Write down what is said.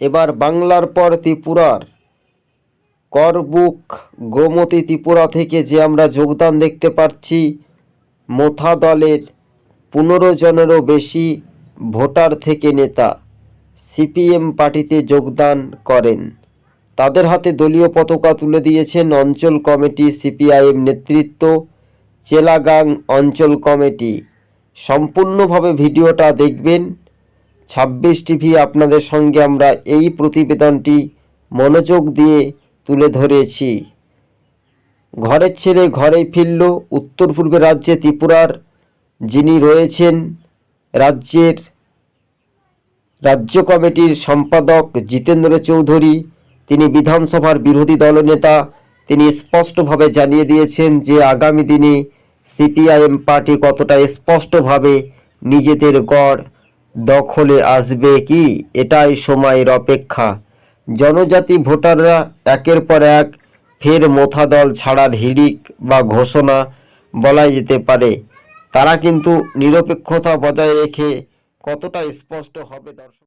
এবার বাংলার পর ত্রিপুরার করবুক গোমতী ত্রিপুরা থেকে যে আমরা যোগদান দেখতে পাচ্ছি, মোথা দলের 15 জনেরও বেশি ভোটার থেকে নেতা সিপিএম পার্টিতে যোগদান করেন। তাদের হাতে দলীয় পতাকা তুলে দিয়েছেন অঞ্চল কমিটি সিপিআইএম নেতৃত্ব, চেলাগাং অঞ্চল কমিটি। সম্পূর্ণভাবে ভিডিওটা দেখবেন। 26 টিভি আপনাদের সঙ্গে আমরা এই প্রতিবেদনটি মনোযোগ দিয়ে তুলে ধরেছি। ঘরের ছেলে ঘরেই ফিরল। উত্তর পূর্বে রাজ্যে ত্রিপুরার যিনি রয়েছেন রাজ্যের রাজ্য কমিটির সম্পাদক জিতেন্দ্র চৌধুরী, তিনি বিধানসভার বিরোধী দলনেতা। তিনি স্পষ্টভাবে জানিয়ে দিয়েছেন যে আগামী দিনে সিপিআইএম পার্টি কতটা স্পষ্টভাবে নিজেদের গড় দখলে আসবে কি, এটাই সময়ের অপেক্ষা। জনজাতি ভোটাররা একের পর এক ফের মোথা দল ছাড়ার হিড়িক বা ঘোষণা বলাই যেতে পারে। তারা কিন্তু নিরপেক্ষতা বজায় রেখে কতটা স্পষ্ট হবে দর্শক।